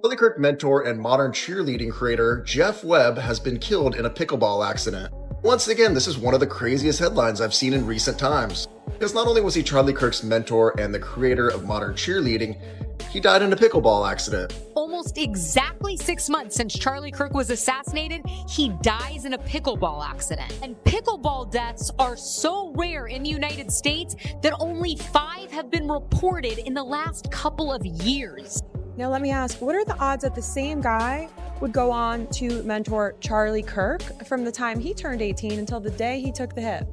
Charlie Kirk mentor and modern cheerleading creator Jeff Webb has been killed in a pickleball accident. Once again, this is one of the craziest headlines I've seen in recent times. Because not only was he Charlie Kirk's mentor and the creator of modern cheerleading, he died in a pickleball accident. Almost exactly 6 months since Charlie Kirk was assassinated, he dies in a pickleball accident. And pickleball deaths are so rare in the United States that only 5 have been reported in the last couple of years. Now let me ask, what are the odds that the same guy would go on to mentor Charlie Kirk from the time he turned 18 until the day he took the hit?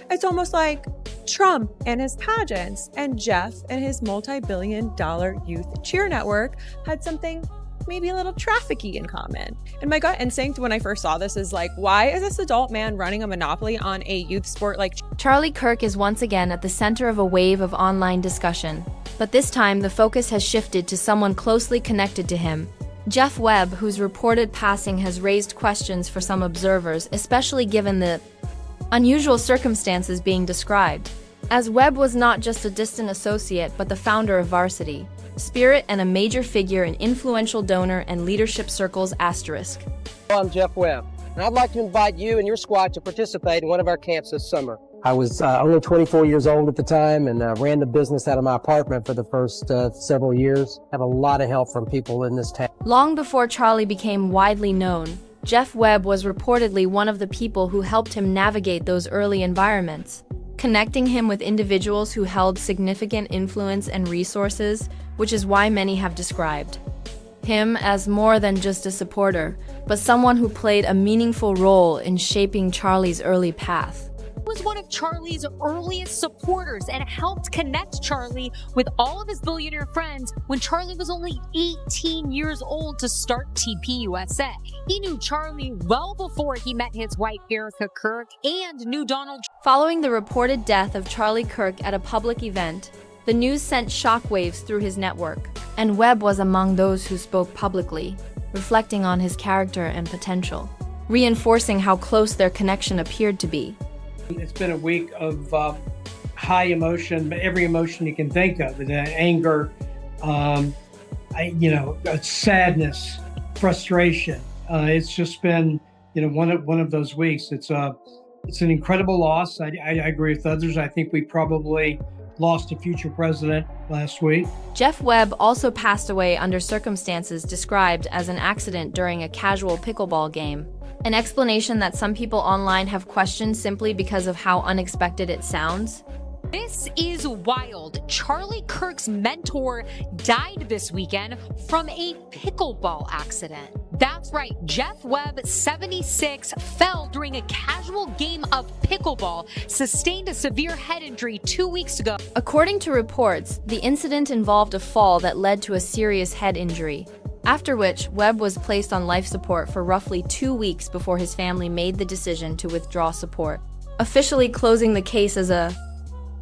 It's almost like Trump and his pageants and Jeff and his multi-billion-dollar youth cheer network had something maybe a little trafficky in common. And my gut instinct when I first saw this is like, why is this adult man running a monopoly on a youth sport like Charlie Kirk is once again at the center of a wave of online discussion. But this time, the focus has shifted to someone closely connected to him. Jeff Webb, whose reported passing has raised questions for some observers, especially given the unusual circumstances being described. As Webb was not just a distant associate but the founder of Varsity, Spirit, and a major figure in influential donor and leadership circles *. I'm Jeff Webb, and I'd like to invite you and your squad to participate in one of our camps this summer. I was only 24 years old at the time and ran the business out of my apartment for the first several years. Had a lot of help from people in this town. Long before Charlie became widely known, Jeff Webb was reportedly one of the people who helped him navigate those early environments, connecting him with individuals who held significant influence and resources, which is why many have described him as more than just a supporter, but someone who played a meaningful role in shaping Charlie's early path. He was one of Charlie's earliest supporters and helped connect Charlie with all of his billionaire friends when Charlie was only 18 years old to start TPUSA. He knew Charlie well before he met his wife Erica Kirk and knew Donald. Following the reported death of Charlie Kirk at a public event, the news sent shockwaves through his network, and Webb was among those who spoke publicly, reflecting on his character and potential, reinforcing how close their connection appered to be. It's been a week of high emotion, every emotion you can think of, anger, sadness, frustration. It's just been, one of those weeks. It's an incredible loss. I agree with others. I think we probably lost a future president last week. Jeff Webb also passed away under circumstances described as an accident during a casual pickleball game. An explanation that some people online have questioned simply because of how unexpected it sounds. This is wild. Charlie Kirk's mentor died this weekend from a pickleball accident. That's right, Jeff Webb, 76, fell during a casual game of pickleball, sustained a severe head injury 2 weeks ago. According to reports, the incident involved a fall that led to a serious head injury, after which Webb was placed on life support for roughly 2 weeks before his family made the decision to withdraw support, officially closing the case as a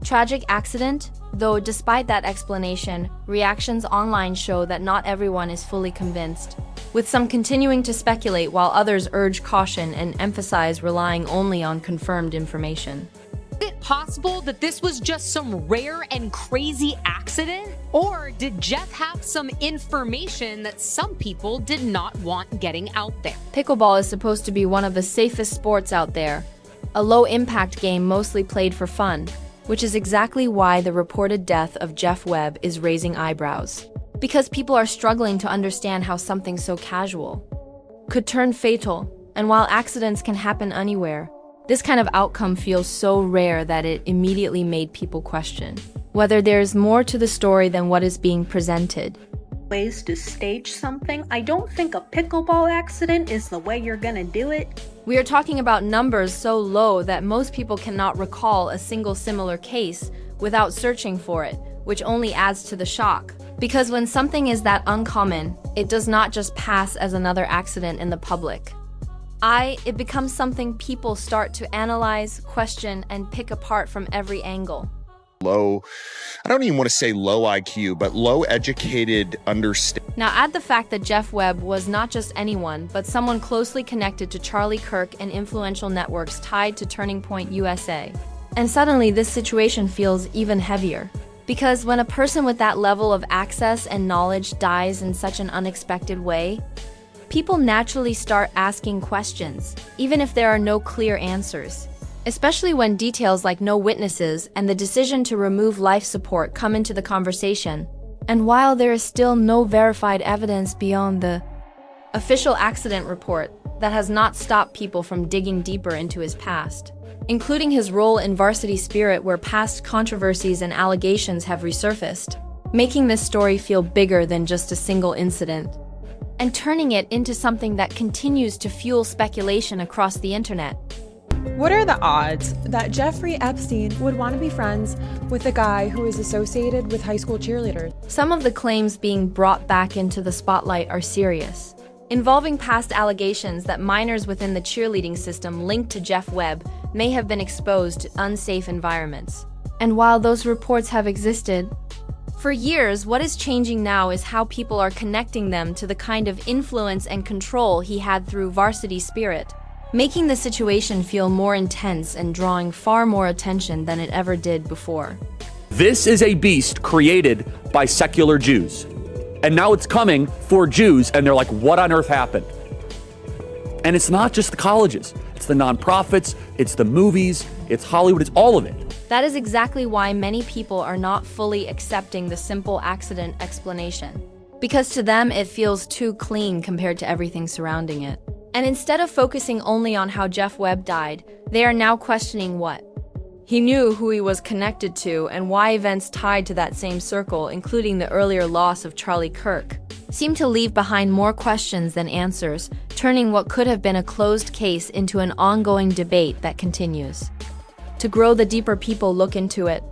tragic accident. Though despite that explanation, reactions online show that not everyone is fully convinced, with some continuing to speculate while others urge caution and emphasize relying only on confirmed information. Is it possible that this was just some rare and crazy accident? Or did Jeff have some information that some people did not want getting out there? Pickleball is supposed to be one of the safest sports out there, a low-impact game mostly played for fun, which is exactly why the reported death of Jeff Webb is raising eyebrows. Because people are struggling to understand how something so casual could turn fatal, and while accidents can happen anywhere, this kind of outcome feels so rare that it immediately made people question whether there's more to the story than what is being presented. Ways to stage something. I don't think a pickleball accident is the way you're gonna do it. We are talking about numbers so low that most people cannot recall a single similar case without searching for it, which only adds to the shock. Because when something is that uncommon, it does not just pass as another accident in the public. It becomes something people start to analyze, question, and pick apart from every angle. I don't even want to say low IQ, but low educated understanding. Now add the fact that Jeff Webb was not just anyone, but someone closely connected to Charlie Kirk and influential networks tied to Turning Point USA. And suddenly this situation feels even heavier. Because when a person with that level of access and knowledge dies in such an unexpected way, people naturally start asking questions, even if there are no clear answers. Especially when details like no witnesses and the decision to remove life support come into the conversation. And while there is still no verified evidence beyond the official accident report, that has not stopped people from digging deeper into his past, including his role in Varsity Spirit, where past controversies and allegations have resurfaced, making this story feel bigger than just a single incident, and turning it into something that continues to fuel speculation across the internet. What are the odds that Jeffrey Epstein would want to be friends with a guy who is associated with high school cheerleaders? Some of the claims being brought back into the spotlight are serious, involving past allegations that minors within the cheerleading system linked to Jeff Webb may have been exposed to unsafe environments. And while those reports have existed for years, what is changing now is how people are connecting them to the kind of influence and control he had through Varsity Spirit, making the situation feel more intense and drawing far more attention than it ever did before. This is a beast created by secular Jews. And now it's coming for Jews, and they're like, what on earth happened? And it's not just the colleges. It's the nonprofits, it's the movies, it's Hollywood, it's all of it. That is exactly why many people are not fully accepting the simple accident explanation. Because to them, it feels too clean compared to everything surrounding it. And instead of focusing only on how Jeff Webb died, they are now questioning what he knew, who he was connected to, and why events tied to that same circle, including the earlier loss of Charlie Kirk, seem to leave behind more questions than answers, turning what could have been a closed case into an ongoing debate that continues to grow the deeper people look into it.